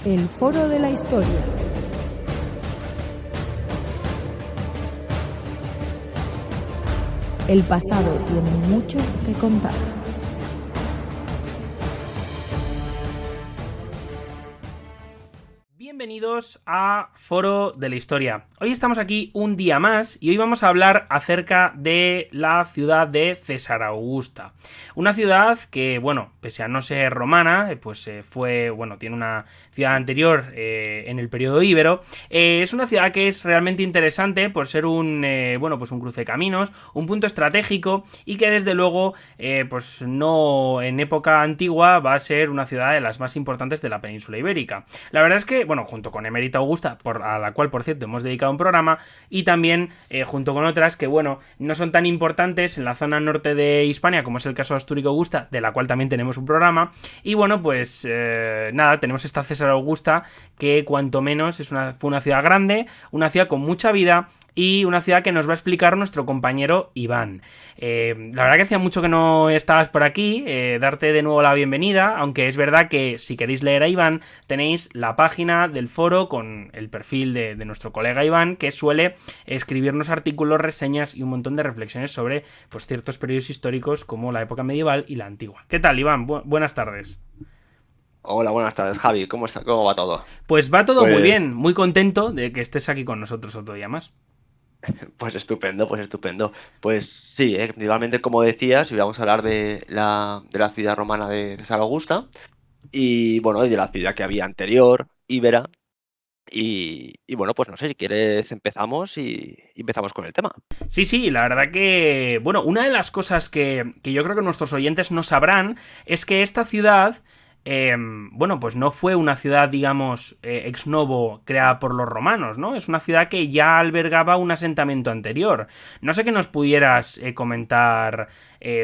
El Foro de la Historia. El pasado tiene mucho que contar. Bienvenidos a Foro de la Historia. Hoy estamos aquí un día más y hoy vamos a hablar acerca de la ciudad de César Augusta. Una ciudad que, bueno, pese a no ser romana, tiene una ciudad anterior en el periodo íbero. Es una ciudad que es realmente interesante por ser un cruce de caminos, un punto estratégico y que desde luego, no en época antigua va a ser una ciudad de las más importantes de la península ibérica. La verdad es que, bueno, junto con Emérita Augusta, a la cual, por cierto, hemos dedicado un programa, y también junto con otras que, bueno, no son tan importantes en la zona norte de Hispania, como es el caso de Astúrico Augusta, de la cual también tenemos un programa. Y bueno, tenemos esta César Augusta, que cuanto menos fue una ciudad grande, una ciudad con mucha vida y una ciudad que nos va a explicar nuestro compañero Iván. La verdad que hacía mucho que no estabas por aquí, darte de nuevo la bienvenida, aunque es verdad que si queréis leer a Iván tenéis la página del foro con el perfil de nuestro colega Iván, que suele escribirnos artículos, reseñas y un montón de reflexiones sobre ciertos periodos históricos como la época medieval y la antigua. ¿Qué tal, Iván? Buenas tardes. Hola, buenas tardes, Javi. ¿Cómo está? ¿Cómo va todo? Pues va todo muy Pues, bien, muy contento de que estés aquí con nosotros otro día más. pues estupendo, pues estupendo. Pues sí, efectivamente, como decías, y vamos a hablar de la ciudad romana de César Augusta y bueno, de la ciudad que había anterior, Ibera. Y bueno, pues no sé, si quieres empezamos y empezamos con el tema. Sí, sí, la verdad que, bueno, una de las cosas que yo creo que nuestros oyentes no sabrán es que esta ciudad, pues no fue una ciudad, digamos, ex novo creada por los romanos, ¿no? Es una ciudad que ya albergaba un asentamiento anterior. No sé qué nos pudieras comentar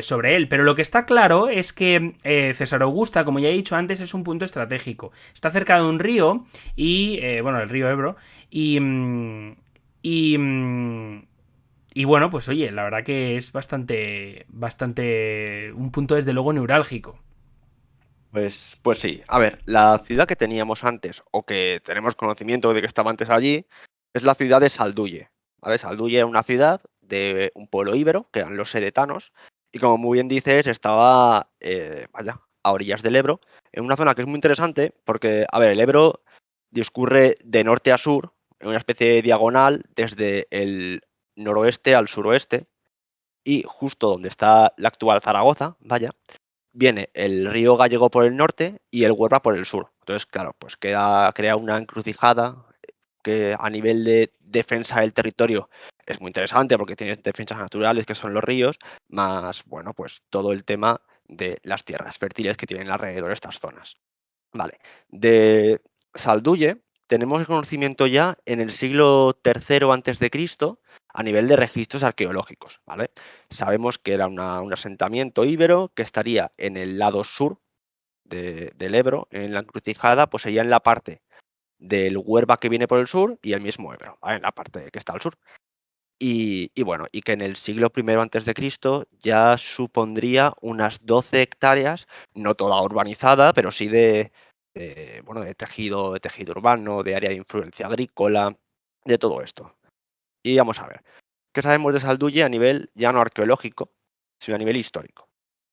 sobre él, pero lo que está claro es que César Augusta, como ya he dicho antes, es un punto estratégico. Está cerca de un río el río Ebro, y... y y bueno, pues oye, la verdad que es bastante un punto desde luego neurálgico. Pues sí, a ver, la ciudad que teníamos antes, o que tenemos conocimiento de que estaba antes allí, es la ciudad de Salduye, ¿vale? Salduye era una ciudad de un pueblo íbero, que eran los sedetanos, y como muy bien dices, estaba, a orillas del Ebro, en una zona que es muy interesante, porque, a ver, el Ebro discurre de norte a sur, en una especie de diagonal, desde el noroeste al suroeste, y justo donde está la actual Zaragoza, viene el río Gallego por el norte y el Huerva por el sur. Entonces, claro, pues crea una encrucijada que a nivel de defensa del territorio es muy interesante porque tienes defensas naturales que son los ríos, más, bueno, pues todo el tema de las tierras fértiles que tienen alrededor estas zonas. Vale, de Salduye tenemos conocimiento ya en el siglo III antes de Cristo a nivel de registros arqueológicos, ¿vale? Sabemos que era un asentamiento íbero que estaría en el lado sur del Ebro, en la encrucijada, pues sería en la parte del Huerva que viene por el sur y el mismo Ebro, ¿vale? En la parte que está al sur. Y bueno, y que en el siglo I antes de Cristo ya supondría unas 12 hectáreas, no toda urbanizada, pero sí de tejido urbano, de área de influencia agrícola, de todo esto. Y vamos a ver, ¿qué sabemos de Salduye a nivel ya no arqueológico, sino a nivel histórico?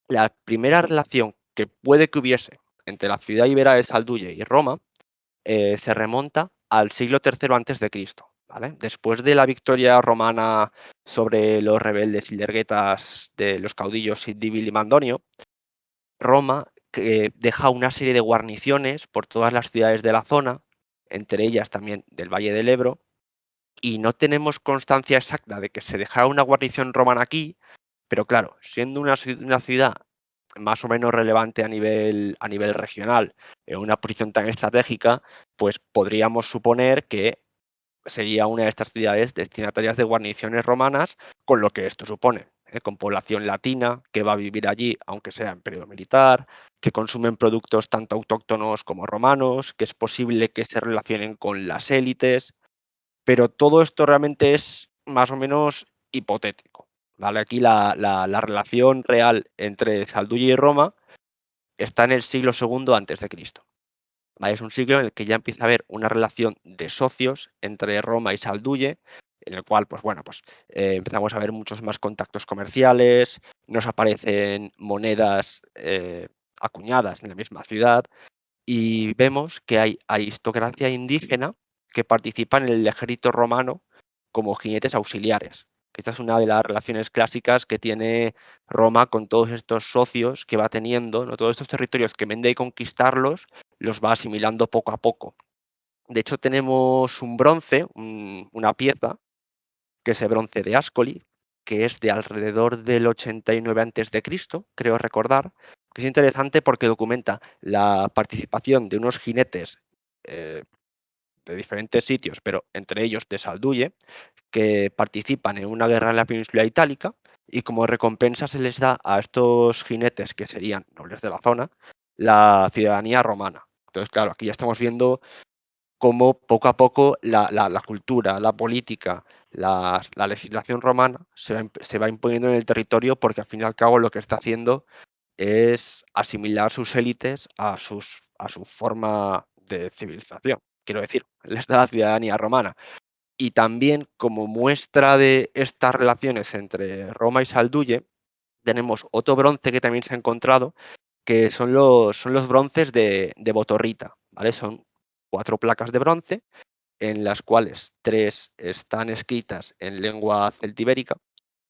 La primera relación que puede que hubiese entre la ciudad ibera de Salduye y Roma se remonta al siglo III antes de Cristo, ¿vale? Después de la victoria romana sobre los rebeldes y lerguetas de los caudillos Dibil y Mandonio, Roma deja una serie de guarniciones por todas las ciudades de la zona, entre ellas también del Valle del Ebro, y no tenemos constancia exacta de que se dejara una guarnición romana aquí, pero claro, siendo una ciudad más o menos relevante a nivel regional, en una posición tan estratégica, pues podríamos suponer que sería una de estas ciudades destinatarias de guarniciones romanas, con lo que esto supone, con población latina que va a vivir allí, aunque sea en periodo militar, que consumen productos tanto autóctonos como romanos, que es posible que se relacionen con las élites, pero todo esto realmente es más o menos hipotético. ¿Vale? Aquí la relación real entre Salduye y Roma está en el siglo II antes de Cristo. ¿vale? Es un siglo en el que ya empieza a haber una relación de socios entre Roma y Salduye, en el cual, pues bueno, pues empezamos a ver muchos más contactos comerciales, nos aparecen monedas acuñadas en la misma ciudad y vemos que hay aristocracia indígena que participa en el ejército romano como jinetes auxiliares. Esta es una de las relaciones clásicas que tiene Roma con todos estos socios que va teniendo, ¿no? Todos estos territorios que vende y conquistarlos, los va asimilando poco a poco. De hecho, tenemos un bronce, una pieza, que es el bronce de Ascoli, que es de alrededor del 89 a.C., creo recordar, que es interesante porque documenta la participación de unos jinetes eh, de diferentes sitios, pero entre ellos de Salduye, que participan en una guerra en la península itálica y como recompensa se les da a estos jinetes, que serían nobles de la zona, la ciudadanía romana. Entonces, claro, aquí ya estamos viendo cómo poco a poco la cultura, la política, la legislación romana se va imponiendo en el territorio porque al fin y al cabo lo que está haciendo es asimilar sus élites a su forma de civilización. Quiero decir, les da la ciudadanía romana. Y también como muestra de estas relaciones entre Roma y Salduye, tenemos otro bronce que también se ha encontrado, que son los bronces de Botorrita, ¿vale? Son 4 placas de bronce, en las cuales 3 están escritas en lengua celtibérica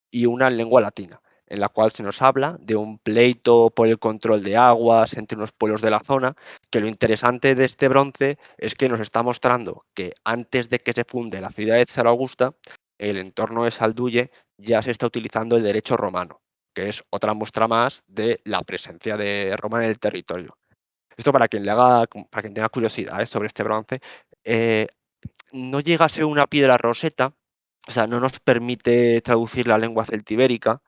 y una en lengua latina, en la cual se nos habla de un pleito por el control de aguas entre unos pueblos de la zona, que lo interesante de este bronce es que nos está mostrando que antes de que se funde la ciudad de Zaragoza, el entorno de Salduye ya se está utilizando el derecho romano, que es otra muestra más de la presencia de Roma en el territorio. Esto para quien le haga, para quien tenga curiosidad sobre este bronce, eh, no llega a ser una piedra roseta, o sea, no nos permite traducir la lengua celtibérica,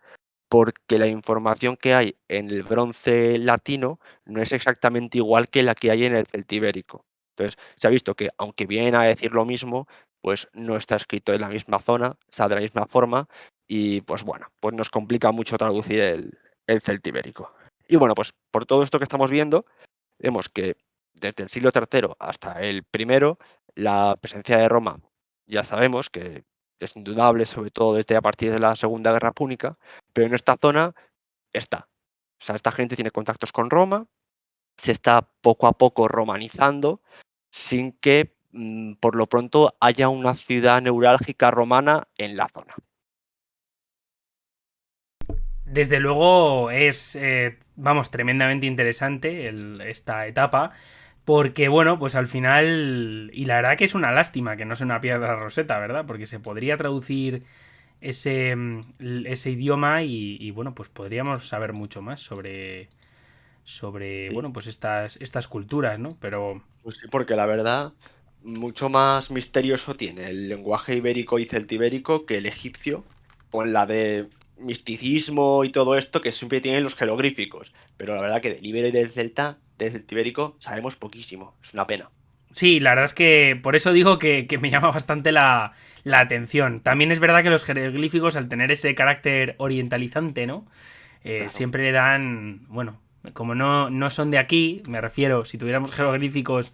porque la información que hay en el bronce latino no es exactamente igual que la que hay en el celtibérico. Entonces, se ha visto que, aunque vienen a decir lo mismo, pues no está escrito en la misma zona, o sea, de la misma forma, y pues bueno, pues nos complica mucho traducir el celtibérico. Y bueno, pues por todo esto que estamos viendo, vemos que desde el siglo III hasta el primero, la presencia de Roma, ya sabemos que es indudable, sobre todo desde a partir de la Segunda Guerra Púnica, pero en esta zona está. O sea, esta gente tiene contactos con Roma, se está poco a poco romanizando sin que por lo pronto haya una ciudad neurálgica romana en la zona. Desde luego es, vamos, tremendamente interesante esta etapa. Porque, bueno, pues al final. Y la verdad que es una lástima que no sea una piedra roseta, ¿verdad? Porque se podría traducir ese idioma y, bueno, pues podríamos saber mucho más sobre Sí, bueno, pues estas culturas, ¿no? Pero pues sí, porque la verdad, mucho más misterioso tiene el lenguaje ibérico y celtibérico que el egipcio, con la de misticismo y todo esto que siempre tienen los jeroglíficos. Pero la verdad que del ibero y del celta, del celtibérico, sabemos poquísimo. Es una pena. sí, la verdad es que por eso digo que me llama bastante la atención. También es verdad que los jeroglíficos, al tener ese carácter orientalizante, ¿no? Claro. Siempre le dan, bueno, como no son de aquí, me refiero, si tuviéramos jeroglíficos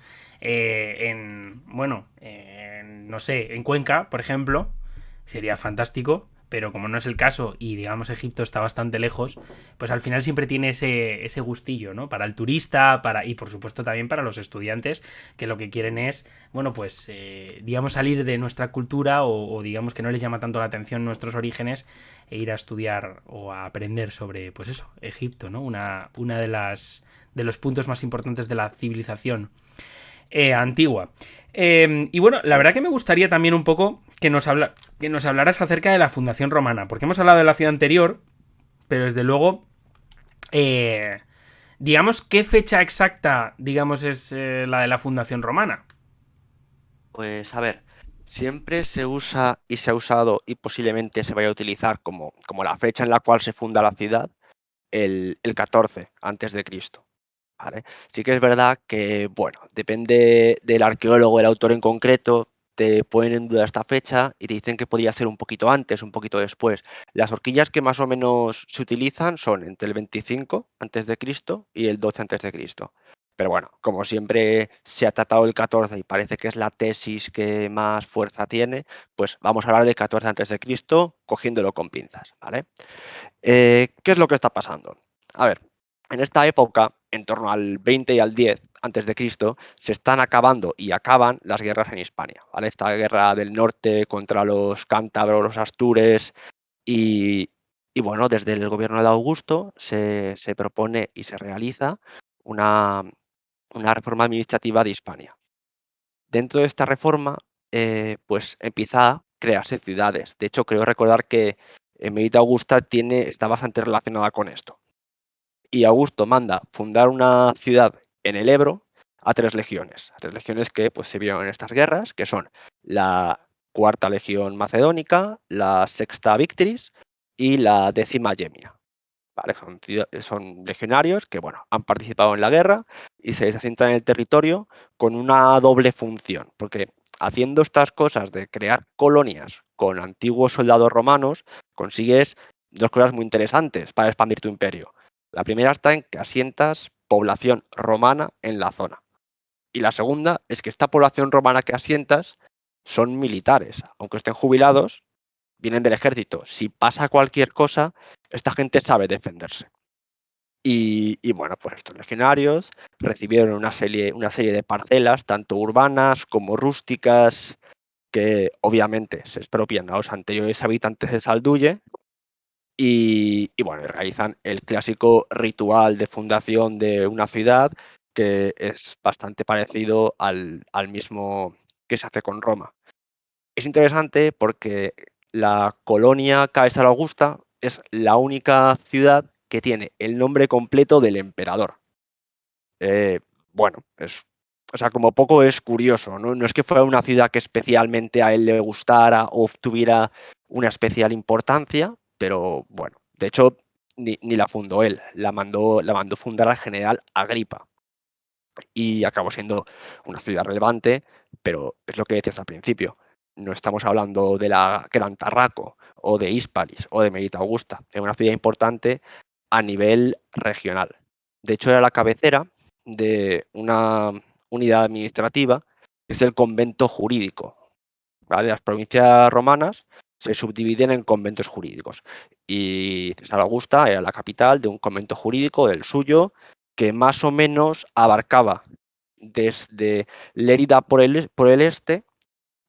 bueno, no sé, en Cuenca, por ejemplo, sería fantástico, pero como no es el caso y digamos Egipto está bastante lejos, pues al final siempre tiene ese gustillo, ¿no? Para el turista, y por supuesto también para los estudiantes que lo que quieren es, bueno, pues digamos salir de nuestra cultura o digamos que no les llama tanto la atención nuestros orígenes e ir a estudiar o a aprender sobre, pues eso, Egipto, ¿no? Una de los puntos más importantes de la civilización antigua. Y bueno, la verdad que me gustaría también un poco que nos hablaras acerca de la fundación romana, porque hemos hablado de la ciudad anterior, pero desde luego, digamos, ¿qué fecha exacta, digamos, es la de la fundación romana? Pues a ver, siempre se usa y se ha usado y posiblemente se vaya a utilizar como la fecha en la cual se funda la ciudad, el 14 antes de Cristo. ¿Vale? Sí que es verdad que, bueno, depende del arqueólogo, el autor en concreto, te ponen en duda esta fecha y te dicen que podría ser un poquito antes, un poquito después. Las horquillas que más o menos se utilizan son entre el 25 antes de Cristo y el 12 antes de Cristo. Pero bueno, como siempre se ha tratado el 14 y parece que es la tesis que más fuerza tiene, pues vamos a hablar del 14 antes de Cristo, cogiéndolo con pinzas, ¿vale? ¿Qué es lo que está pasando? A ver, en esta época, en torno al 20 y al 10 antes de Cristo, se están acabando y acaban las guerras en Hispania, ¿vale? Esta guerra del norte contra los cántabros, los astures y, y bueno, desde el gobierno de Augusto se propone y se realiza una, una reforma administrativa de Hispania. Dentro de esta reforma, pues empieza a crearse ciudades. De hecho, creo recordar que Medita Augusta está bastante relacionada con esto. Y Augusto manda fundar una ciudad en el Ebro a 3 legiones. A 3 legiones que pues, se vieron en estas guerras, que son la cuarta legión macedónica, la sexta Victris y la décima Gemina. ¿Vale? Son legionarios que bueno, han participado en la guerra y se asientan en el territorio con una doble función, porque haciendo estas cosas de crear colonias con antiguos soldados romanos, consigues 2 cosas muy interesantes para expandir tu imperio. La primera está en que asientas población romana en la zona. Y la segunda es que esta población romana que asientas son militares, aunque estén jubilados, vienen del ejército. Si pasa cualquier cosa, esta gente sabe defenderse. Y bueno, pues estos legionarios recibieron una serie de parcelas, tanto urbanas como rústicas, que obviamente se expropian a los anteriores habitantes de Salduye y bueno, realizan el clásico ritual de fundación de una ciudad que es bastante parecido al mismo que se hace con Roma. Es interesante porque la colonia Caesar Augusta es la única ciudad que tiene el nombre completo del emperador. Eh, bueno, o sea, como poco es curioso, ¿no? No es que fuera una ciudad que especialmente a él le gustara o tuviera una especial importancia, pero bueno, de hecho, ni la fundó él, la mandó fundar al general Agripa y acabó siendo una ciudad relevante, pero es lo que decías al principio. No estamos hablando de la Gran Tarraco o de Hispalis o de Medita Augusta. Es una ciudad importante a nivel regional. De hecho, era la cabecera de una unidad administrativa que es el convento jurídico. ¿Vale? Las provincias romanas se subdividen en conventos jurídicos y Cesar Augusta era la capital de un convento jurídico, el suyo, que más o menos abarcaba desde Lérida por el este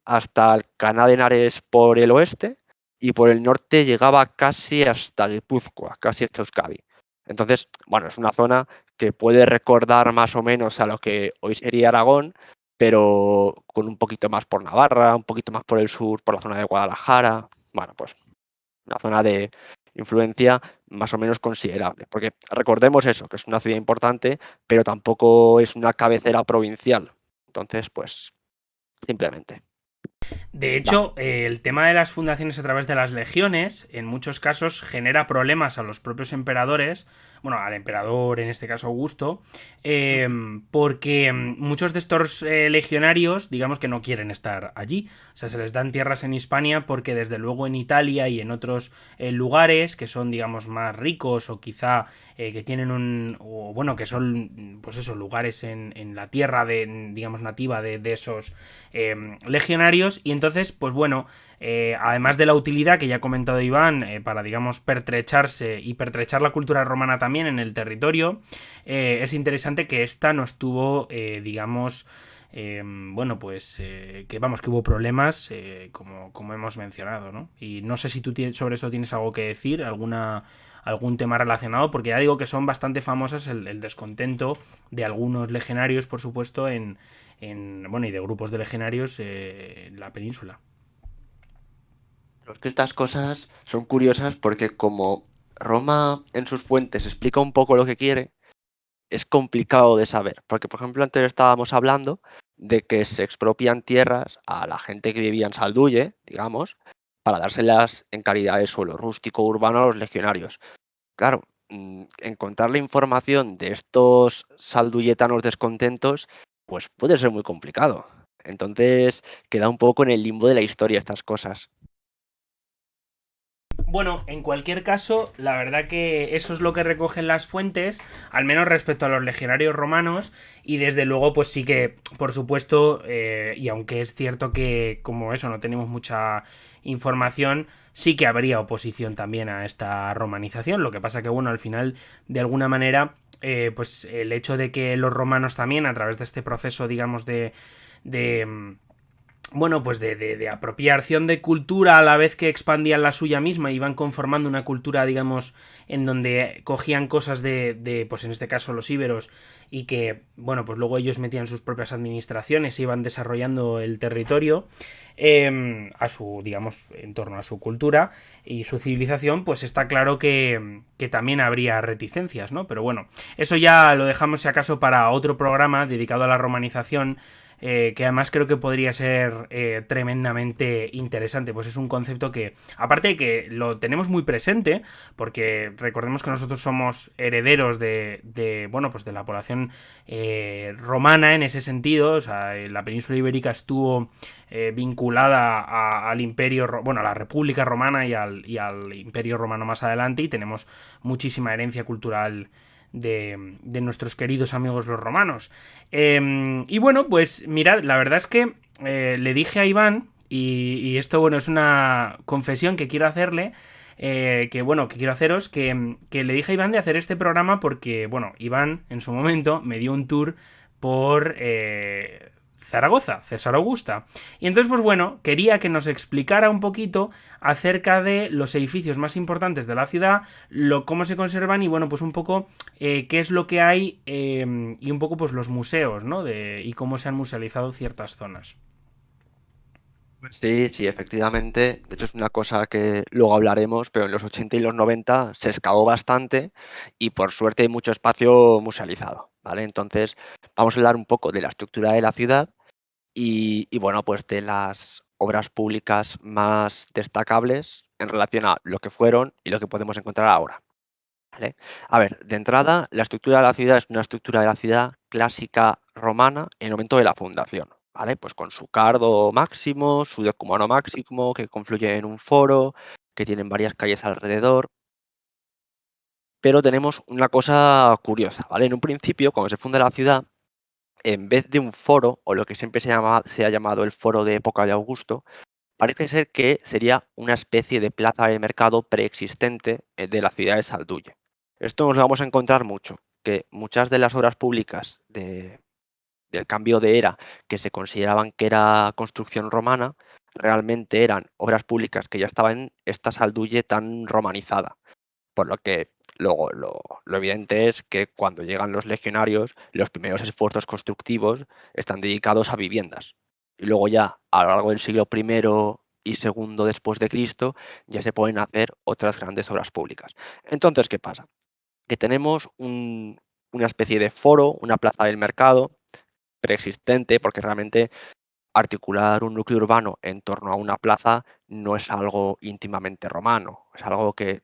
hasta Alcalá de Henares por el oeste y por el norte llegaba casi hasta Guipúzcoa, casi hasta Euskadi. Entonces, bueno, es una zona que puede recordar más o menos a lo que hoy sería Aragón, pero con un poquito más por Navarra, un poquito más por el sur, por la zona de Guadalajara. Bueno, pues una zona de influencia más o menos considerable. Porque recordemos eso, que es una ciudad importante, pero tampoco es una cabecera provincial. Entonces, pues, simplemente. De Vale. hecho, el tema de las fundaciones a través de las legiones, en muchos casos, genera problemas a los propios emperadores, bueno, al emperador, en este caso Augusto, porque muchos de estos legionarios, digamos que no quieren estar allí. O sea, se les dan tierras en Hispania porque desde luego en Italia y en otros lugares que son, digamos, más ricos o quizá que tienen o bueno, que son, pues eso, lugares en la tierra de, digamos, nativa de esos legionarios. Y entonces, pues bueno, además de la utilidad que ya ha comentado Iván, para, digamos, pertrecharse y pertrechar la cultura romana también en el territorio, es interesante que esta no estuvo, digamos, bueno, pues que vamos, que hubo problemas, como hemos mencionado, ¿no? Y no sé si tú sobre eso tienes algo que decir, algún tema relacionado, porque ya digo que son bastante famosas el descontento de algunos legionarios, por supuesto, bueno, y de grupos de legionarios en la península. Pero es que estas cosas son curiosas porque como Roma en sus fuentes explica un poco lo que quiere, es complicado de saber. Porque, por ejemplo, antes estábamos hablando de que se expropian tierras a la gente que vivía en Salduye, digamos, para dárselas en calidad de suelo rústico urbano a los legionarios. Claro, encontrar la información de estos salduyetanos descontentos, pues puede ser muy complicado. Entonces, queda un poco en el limbo de la historia estas cosas. Bueno, en cualquier caso, la verdad que eso es lo que recogen las fuentes, al menos respecto a los legionarios romanos, y desde luego, pues sí que, por supuesto, y aunque es cierto que como eso no tenemos mucha información, sí que habría oposición también a esta romanización. Lo que pasa que, bueno, al final, de alguna manera, pues el hecho de que los romanos también, a través de este proceso, digamos, de bueno, pues de apropiación de cultura a la vez que expandían la suya misma, iban conformando una cultura, digamos, en donde cogían cosas pues en este caso los íberos, y que, bueno, pues luego ellos metían sus propias administraciones e iban desarrollando el territorio a su, digamos, en torno a su cultura y su civilización, pues está claro que también habría reticencias, ¿no? Pero bueno, eso ya lo dejamos si acaso para otro programa dedicado a la romanización, que además creo que podría ser tremendamente interesante. Pues es un concepto que, aparte de que lo tenemos muy presente, porque recordemos que nosotros somos herederos bueno, pues de la población romana en ese sentido. O sea, la península ibérica estuvo vinculada al imperio, bueno, a la República Romana y al imperio romano más adelante, y tenemos muchísima herencia cultural de nuestros queridos amigos los romanos. Y bueno, pues mirad, la verdad es que le dije a Iván, y esto, bueno, es una confesión que quiero hacerle, que bueno, que quiero haceros, que le dije a Iván de hacer este programa porque, bueno, Iván en su momento me dio un tour por Zaragoza, César Augusta. Y entonces, pues bueno, quería que nos explicara un poquito acerca de los edificios más importantes de la ciudad, cómo se conservan y, bueno, pues un poco qué es lo que hay, y un poco pues los museos, ¿no? Y cómo se han musealizado ciertas zonas. Sí, sí, efectivamente. De hecho, es una cosa que luego hablaremos, pero en los 80 y los 90 se excavó bastante y por suerte hay mucho espacio musealizado, ¿vale? Entonces, vamos a hablar un poco de la estructura de la ciudad y bueno, pues de las obras públicas más destacables en relación a lo que fueron y lo que podemos encontrar ahora, ¿vale? A ver, de entrada, la estructura de la ciudad es una estructura de la ciudad clásica romana en el momento de la fundación, ¿vale? Pues con su cardo máximo, su decumano máximo, que confluye en un foro, que tienen varias calles alrededor. Pero tenemos una cosa curiosa, ¿vale? En un principio, cuando se funda la ciudad, en vez de un foro, o lo que siempre se ha llamado el foro de época de Augusto, parece ser que sería una especie de plaza de mercado preexistente de la ciudad de Salduye. Esto nos lo vamos a encontrar mucho, que muchas de las obras públicas del cambio de era que se consideraban que era construcción romana, realmente eran obras públicas que ya estaban en esta Salduye tan romanizada. Por lo que luego lo evidente es que cuando llegan los legionarios, los primeros esfuerzos constructivos están dedicados a viviendas. Y luego ya a lo largo del siglo I y segundo después de Cristo ya se pueden hacer otras grandes obras públicas. Entonces, ¿qué pasa? Que tenemos una especie de foro, una plaza del mercado preexistente, porque realmente articular un núcleo urbano en torno a una plaza no es algo íntimamente romano, es algo que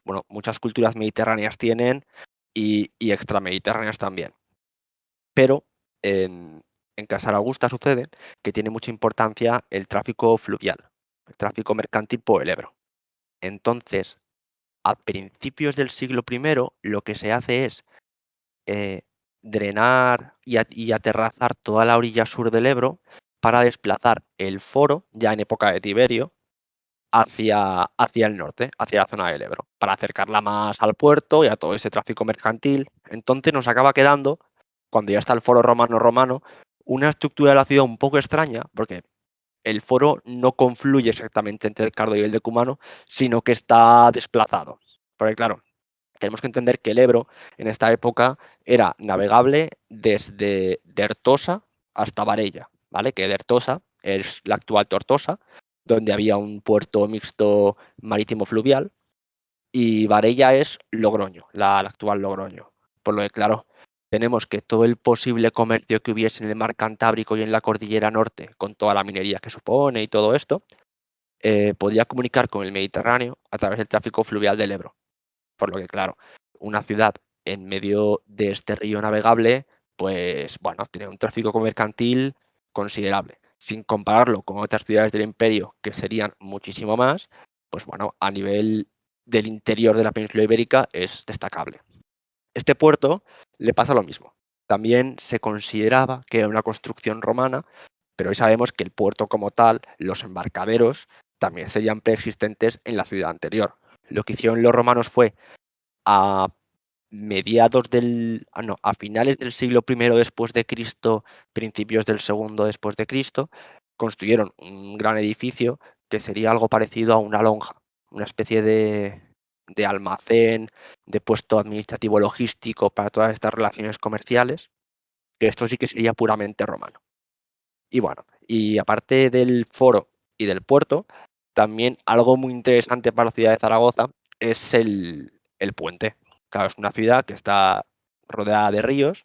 bueno, muchas culturas mediterráneas tienen y extramediterráneas también. Pero en Casar Augusta sucede que tiene mucha importancia el tráfico fluvial, el tráfico mercantil por el Ebro. Entonces, a principios del siglo I, lo que se hace es eh, drenar y aterrazar toda la orilla sur del Ebro para desplazar el foro, ya en época de Tiberio, hacia el norte, hacia la zona del Ebro, para acercarla más al puerto y a todo ese tráfico mercantil. Entonces nos acaba quedando, cuando ya está el foro romano, una estructura de la ciudad un poco extraña, porque el foro no confluye exactamente entre el Cardo y el Decumano, sino que está desplazado. Porque claro, tenemos que entender que el Ebro en esta época era navegable desde Dertosa hasta Varella, ¿vale? Que Dertosa es la actual Tortosa, donde había un puerto mixto marítimo fluvial, y Varella es Logroño, la actual Logroño. Por lo que, claro, tenemos que todo el posible comercio que hubiese en el mar Cantábrico y en la cordillera norte, con toda la minería que supone y todo esto, podría comunicar con el Mediterráneo a través del tráfico fluvial del Ebro. Por lo que, claro, una ciudad en medio de este río navegable, pues bueno, tiene un tráfico mercantil considerable. Sin compararlo con otras ciudades del imperio, que serían muchísimo más, pues bueno, a nivel del interior de la península ibérica es destacable. Este puerto le pasa lo mismo. También se consideraba que era una construcción romana, pero hoy sabemos que el puerto como tal, los embarcaderos, también serían preexistentes en la ciudad anterior. Lo que hicieron los romanos fue a a finales del siglo I después de Cristo, principios del segundo después de Cristo, construyeron un gran edificio que sería algo parecido a una lonja, una especie de almacén, de puesto administrativo logístico para todas estas relaciones comerciales, que esto sí que sería puramente romano. Y bueno, y aparte del foro y del puerto, también algo muy interesante para la ciudad de Zaragoza es el puente. Claro, es una ciudad que está rodeada de ríos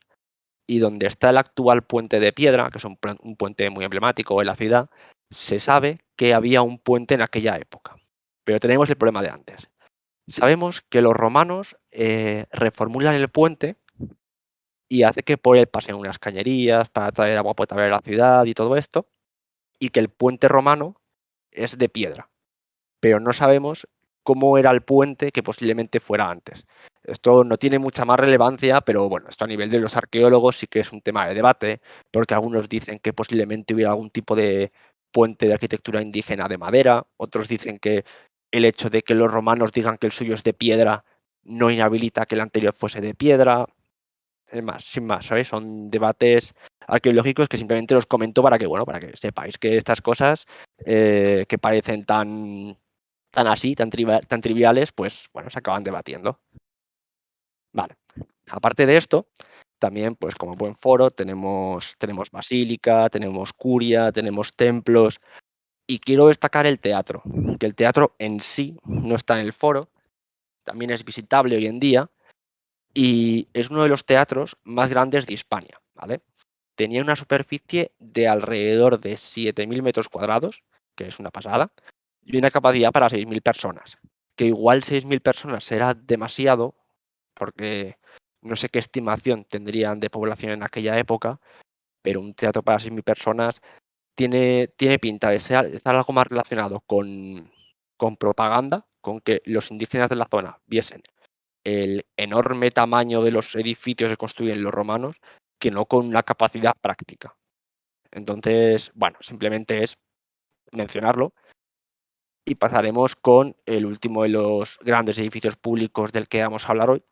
y donde está el actual puente de piedra, que es un puente muy emblemático en la ciudad, se sabe que había un puente en aquella época. Pero tenemos el problema de antes. Sabemos que los romanos reformulan el puente y hace que por él pasen unas cañerías para traer agua potable a la ciudad y todo esto, y que el puente romano es de piedra, pero no sabemos cómo era el puente que posiblemente fuera antes. Esto no tiene mucha más relevancia, pero bueno, esto a nivel de los arqueólogos sí que es un tema de debate, porque algunos dicen que posiblemente hubiera algún tipo de puente de arquitectura indígena de madera, otros dicen que el hecho de que los romanos digan que el suyo es de piedra no inhabilita que el anterior fuese de piedra. Es más, sin más, ¿sabéis? Son debates arqueológicos que simplemente los comento para que, bueno, para que sepáis que estas cosas que parecen tan así, tan triviales, pues bueno, se acaban debatiendo. Vale. Aparte de esto, también, pues como buen foro, tenemos basílica, tenemos curia, tenemos templos, y quiero destacar el teatro, que el teatro en sí no está en el foro, también es visitable hoy en día, y es uno de los teatros más grandes de Hispania, ¿vale? Tenía una superficie de alrededor de 7.000 metros cuadrados, que es una pasada, y una capacidad para 6.000 personas. Que igual 6.000 personas será demasiado, porque no sé qué estimación tendrían de población en aquella época, pero un teatro para 6.000 personas tiene pinta de estar algo más relacionado con propaganda, con que los indígenas de la zona viesen el enorme tamaño de los edificios que construyen los romanos, que no con una capacidad práctica. Entonces, bueno, simplemente es mencionarlo y pasaremos con el último de los grandes edificios públicos del que vamos a hablar hoy,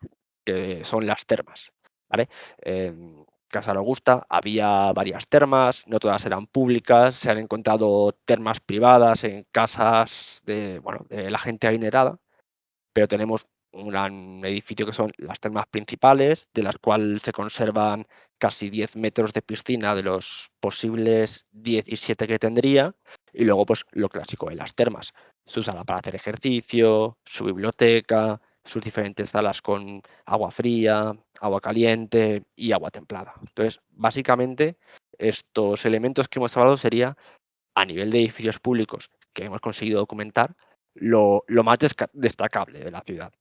que son las termas, ¿vale? En Casa Augusta había varias termas, no todas eran públicas, se han encontrado termas privadas en casas bueno, de la gente adinerada, pero tenemos un gran edificio que son las termas principales, de las cuales se conservan casi 10 metros de piscina de los posibles 17 que tendría, y luego pues lo clásico de las termas, su sala para hacer ejercicio, su biblioteca, sus diferentes salas con agua fría, agua caliente y agua templada. Entonces, básicamente, estos elementos que hemos hablado sería a nivel de edificios públicos que hemos conseguido documentar lo más destacable de la ciudad.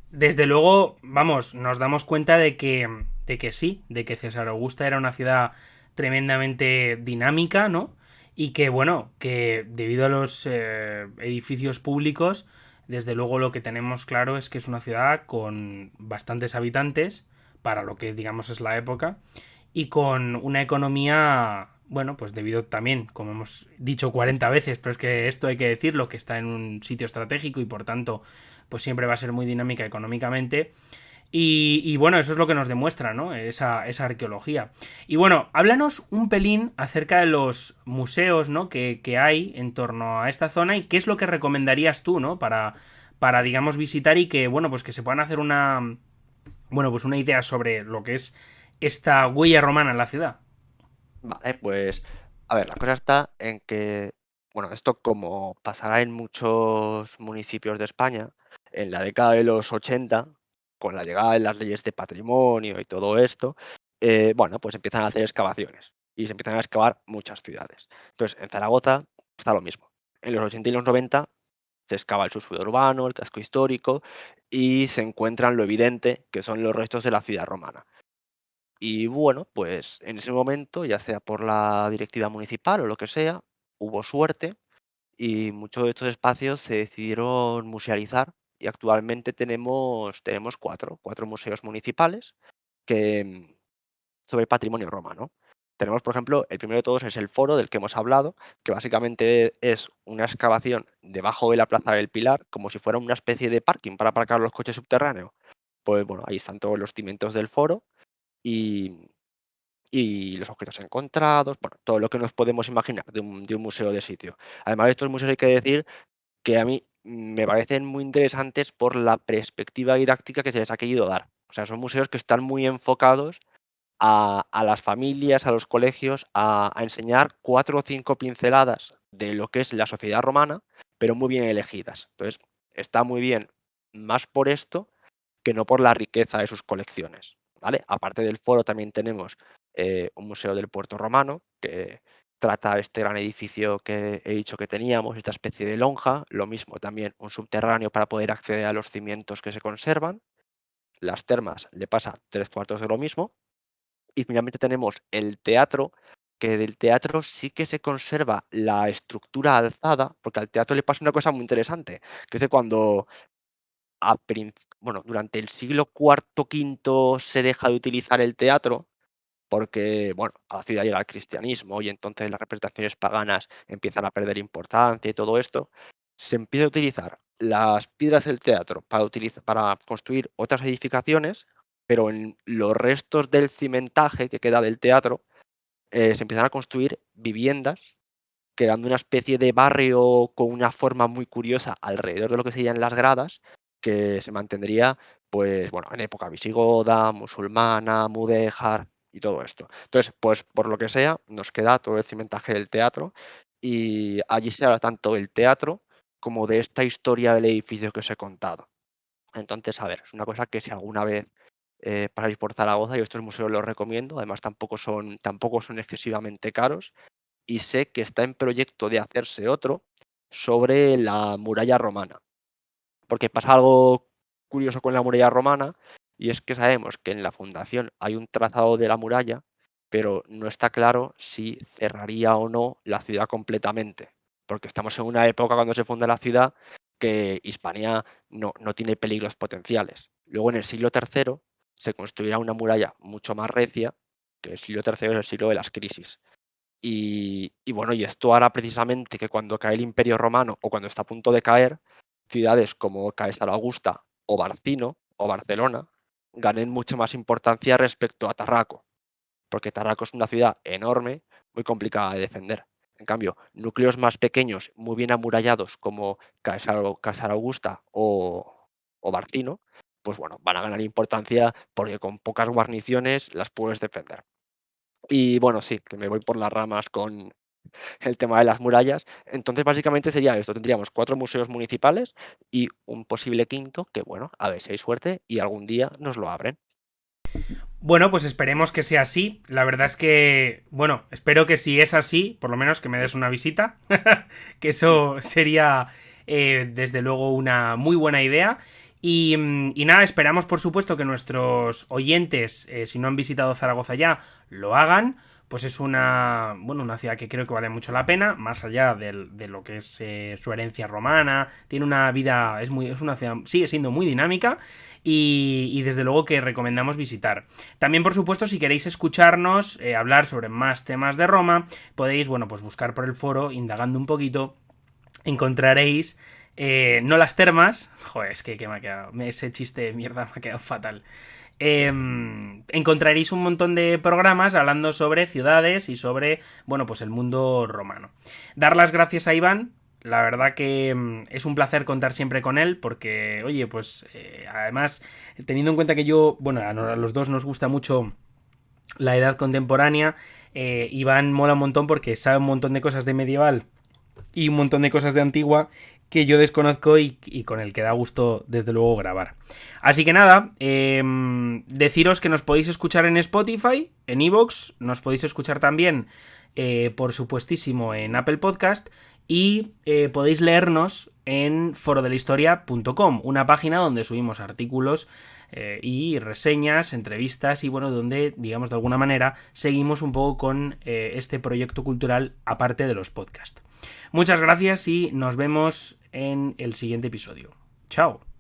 Desde luego, vamos, nos damos cuenta de que sí, de que César Augusta era una ciudad tremendamente dinámica, ¿no? Y que, bueno, que debido a los edificios públicos, desde luego lo que tenemos claro es que es una ciudad con bastantes habitantes, para lo que digamos es la época, y con una economía, bueno, pues debido también, como hemos dicho 40 veces, pero es que esto hay que decirlo, que está en un sitio estratégico y por tanto pues siempre va a ser muy dinámica económicamente. Y bueno, eso es lo que nos demuestra, ¿no? Esa arqueología. Y bueno, háblanos un pelín acerca de los museos, ¿no? Que hay en torno a esta zona y qué es lo que recomendarías tú, ¿no? Para digamos, visitar y que, bueno, pues que se puedan hacer bueno, pues una idea sobre lo que es esta huella romana en la ciudad. Vale, pues a ver, la cosa está en que, bueno, esto como pasará en muchos municipios de España, en la década de los 80, con la llegada de las leyes de patrimonio y todo esto, bueno, pues empiezan a hacer excavaciones y se empiezan a excavar muchas ciudades. Entonces, en Zaragoza está lo mismo. En los 80 y los 90 se excava el subsuelo urbano, el casco histórico y se encuentran lo evidente que son los restos de la ciudad romana. Y bueno, pues en ese momento, ya sea por la directiva municipal o lo que sea, hubo suerte y muchos de estos espacios se decidieron musealizar y actualmente tenemos cuatro museos municipales que, sobre patrimonio romano. Tenemos, por ejemplo, el primero de todos es el Foro del que hemos hablado, que básicamente es una excavación debajo de la Plaza del Pilar, como si fuera una especie de parking para aparcar los coches subterráneos. Pues bueno, ahí están todos los cimientos del foro y, y los objetos encontrados, bueno, todo lo que nos podemos imaginar de un museo de sitio. Además de estos museos hay que decir que a mí me parecen muy interesantes por la perspectiva didáctica que se les ha querido dar. O sea, son museos que están muy enfocados a las familias, a los colegios, a enseñar 4 o 5 pinceladas de lo que es la sociedad romana, pero muy bien elegidas. Entonces, está muy bien más por esto que no por la riqueza de sus colecciones, ¿vale? Aparte del foro también tenemos un museo del puerto romano que trata este gran edificio que he dicho que teníamos, esta especie de lonja, lo mismo también un subterráneo para poder acceder a los cimientos que se conservan. Las termas le pasa 3/4 de lo mismo. Y finalmente tenemos el teatro, que del teatro sí que se conserva la estructura alzada, porque al teatro le pasa una cosa muy interesante, que es que cuando durante el siglo cuarto, quinto se deja de utilizar el teatro, porque bueno, a la ciudad llega el cristianismo y entonces las representaciones paganas empiezan a perder importancia y todo esto, se empieza a utilizar las piedras del teatro para construir otras edificaciones, pero en los restos del cimentaje que queda del teatro se empiezan a construir viviendas, creando una especie de barrio con una forma muy curiosa alrededor de lo que serían las gradas, que se mantendría, pues bueno, en época visigoda, musulmana, mudéjar y todo esto. Entonces, pues por lo que sea, nos queda todo el cimentaje del teatro y allí se habla tanto del teatro como de esta historia del edificio que os he contado. Entonces, a ver, es una cosa que si alguna vez pasáis por Zaragoza, yo estos museos los recomiendo, además tampoco son excesivamente caros y sé que está en proyecto de hacerse otro sobre la muralla romana, porque pasa algo curioso con la muralla romana y es que sabemos que en la fundación hay un trazado de la muralla, pero no está claro si cerraría o no la ciudad completamente, porque estamos en una época cuando se funda la ciudad que Hispania no tiene peligros potenciales. Luego en el siglo III se construirá una muralla mucho más recia, que el siglo III es el siglo de las crisis. Y bueno, y esto hará precisamente que cuando cae el Imperio Romano o cuando está a punto de caer, ciudades como Caesar Augusta o Barcino o Barcelona ganen mucho más importancia respecto a Tarraco, porque Tarraco es una ciudad enorme, muy complicada de defender. En cambio, núcleos más pequeños, muy bien amurallados como Caesar Augusta o Barcino, pues bueno, van a ganar importancia porque con pocas guarniciones las puedes defender. Y bueno, sí, que me voy por las ramas con el tema de las murallas. Entonces, básicamente sería esto. Tendríamos 4 museos municipales y un posible quinto que, bueno, a ver si hay suerte y algún día nos lo abren. Bueno, pues esperemos que sea así. La verdad es que, bueno, espero que si es así, por lo menos que me des una visita, que eso sería desde luego una muy buena idea. Y nada, esperamos por supuesto que nuestros oyentes, si no han visitado Zaragoza ya, lo hagan. Pues es una ciudad que creo que vale mucho la pena, más allá de lo que es su herencia romana. Tiene una vida, es una ciudad, sigue siendo muy dinámica y desde luego que recomendamos visitar. También, por supuesto, si queréis escucharnos hablar sobre más temas de Roma, podéis, bueno, pues buscar por el foro, indagando un poquito, encontraréis no las termas. Joder, es que me ha quedado. Ese chiste de mierda me ha quedado fatal. Encontraréis un montón de programas hablando sobre ciudades y sobre, bueno, pues el mundo romano. Dar las gracias a Iván. La verdad que es un placer contar siempre con él porque, oye, pues además, teniendo en cuenta que yo, bueno, a los dos nos gusta mucho la edad contemporánea, Iván mola un montón porque sabe un montón de cosas de medieval y un montón de cosas de antigua que yo desconozco y con el que da gusto desde luego grabar. Así que nada, deciros que nos podéis escuchar en Spotify, en iVoox, nos podéis escuchar también, por supuestísimo, en Apple Podcast y podéis leernos en forodelahistoria.com, una página donde subimos artículos y reseñas, entrevistas y bueno, donde, digamos, de alguna manera seguimos un poco con este proyecto cultural aparte de los podcasts. Muchas gracias y nos vemos en el siguiente episodio. Chao.